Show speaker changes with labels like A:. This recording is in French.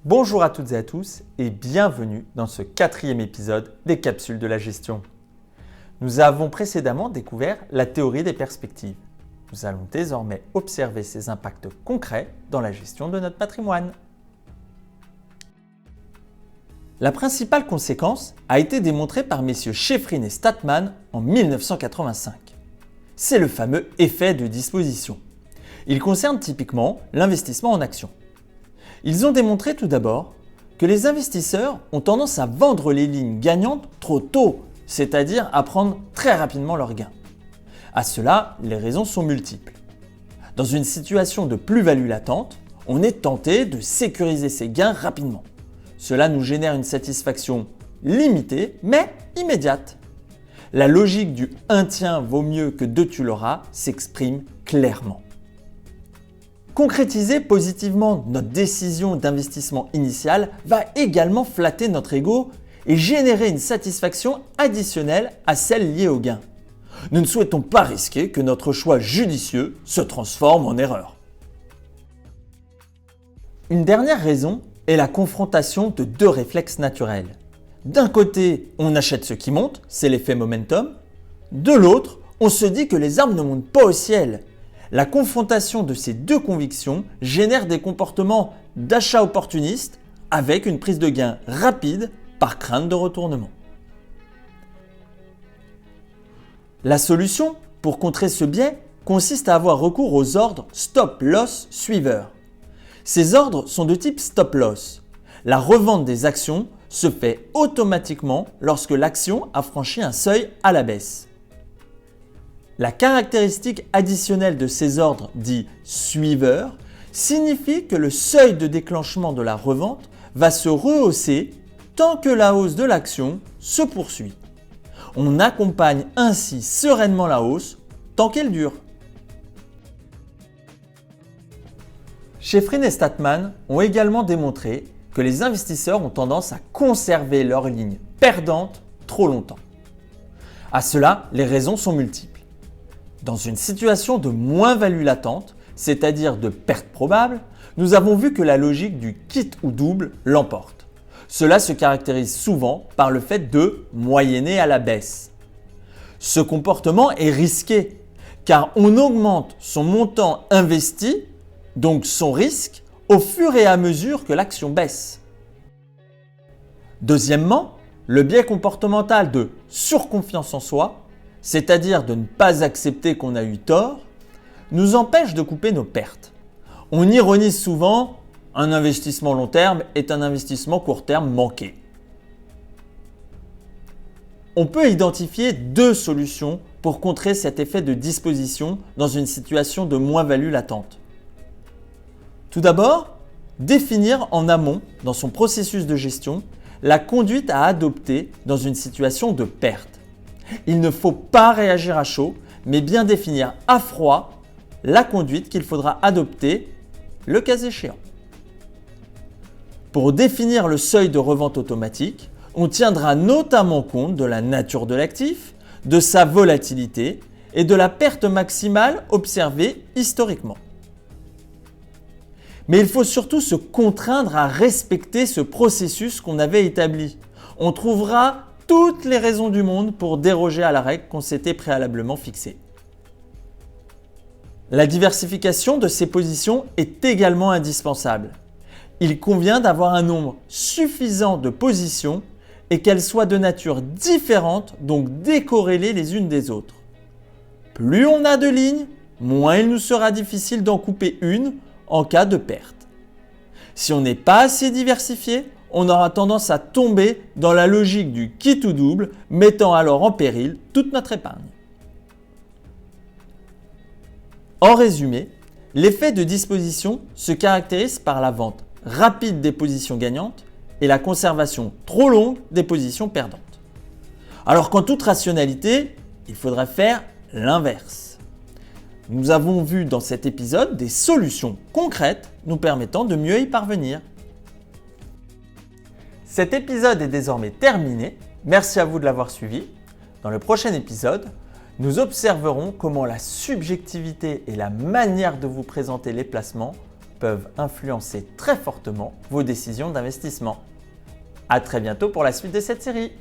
A: Bonjour à toutes et à tous et bienvenue dans ce 4e épisode des Capsules de la gestion. Nous avons précédemment découvert la théorie des perspectives. Nous allons désormais observer ses impacts concrets dans la gestion de notre patrimoine. La principale conséquence a été démontrée par messieurs Sheffrin et Statman en 1985. C'est le fameux effet de disposition. Il concerne typiquement l'investissement en actions. Ils ont démontré tout d'abord que les investisseurs ont tendance à vendre les lignes gagnantes trop tôt, c'est-à-dire à prendre très rapidement leurs gains. À cela, les raisons sont multiples. Dans une situation de plus-value latente, on est tenté de sécuriser ses gains rapidement. Cela nous génère une satisfaction limitée, mais immédiate. La logique du « un tien vaut mieux que deux tu l'auras » s'exprime clairement. Concrétiser positivement notre décision d'investissement initiale va également flatter notre ego et générer une satisfaction additionnelle à celle liée au gain. Nous ne souhaitons pas risquer que notre choix judicieux se transforme en erreur. Une dernière raison est la confrontation de deux réflexes naturels. D'un côté, on achète ce qui monte, c'est l'effet momentum. De l'autre, on se dit que les arbres ne montent pas au ciel. La confrontation de ces deux convictions génère des comportements d'achat opportuniste avec une prise de gain rapide par crainte de retournement. La solution pour contrer ce biais consiste à avoir recours aux ordres stop-loss suiveurs. Ces ordres sont de type stop-loss. La revente des actions se fait automatiquement lorsque l'action a franchi un seuil à la baisse. La caractéristique additionnelle de ces ordres dits suiveurs signifie que le seuil de déclenchement de la revente va se rehausser tant que la hausse de l'action se poursuit. On accompagne ainsi sereinement la hausse tant qu'elle dure. Sheffrin et Statman ont également démontré que les investisseurs ont tendance à conserver leurs lignes perdantes trop longtemps. À cela, les raisons sont multiples. Dans une situation de moins-value latente, c'est-à-dire de perte probable, nous avons vu que la logique du quitte ou double l'emporte. Cela se caractérise souvent par le fait de moyenner à la baisse. Ce comportement est risqué car on augmente son montant investi, donc son risque, au fur et à mesure que l'action baisse. Deuxièmement, le biais comportemental de surconfiance en soi, c'est-à-dire de ne pas accepter qu'on a eu tort, nous empêche de couper nos pertes. On ironise souvent « un investissement long terme est un investissement court terme manqué ». On peut identifier deux solutions pour contrer cet effet de disposition dans une situation de moins-value latente. Tout d'abord, définir en amont, dans son processus de gestion, la conduite à adopter dans une situation de perte. Il ne faut pas réagir à chaud, mais bien définir à froid la conduite qu'il faudra adopter le cas échéant. Pour définir le seuil de revente automatique, on tiendra notamment compte de la nature de l'actif, de sa volatilité et de la perte maximale observée historiquement. Mais il faut surtout se contraindre à respecter ce processus qu'on avait établi. On trouvera toutes les raisons du monde pour déroger à la règle qu'on s'était préalablement fixée. La diversification de ces positions est également indispensable. Il convient d'avoir un nombre suffisant de positions et qu'elles soient de nature différente, donc décorrélées les unes des autres. Plus on a de lignes, moins il nous sera difficile d'en couper une en cas de perte. Si on n'est pas assez diversifié, on aura tendance à tomber dans la logique du quitte ou double, mettant alors en péril toute notre épargne. En résumé, l'effet de disposition se caractérise par la vente rapide des positions gagnantes et la conservation trop longue des positions perdantes. Alors qu'en toute rationalité, il faudrait faire l'inverse. Nous avons vu dans cet épisode des solutions concrètes nous permettant de mieux y parvenir. Cet épisode est désormais terminé. Merci à vous de l'avoir suivi. Dans le prochain épisode, nous observerons comment la subjectivité et la manière de vous présenter les placements peuvent influencer très fortement vos décisions d'investissement. À très bientôt pour la suite de cette série.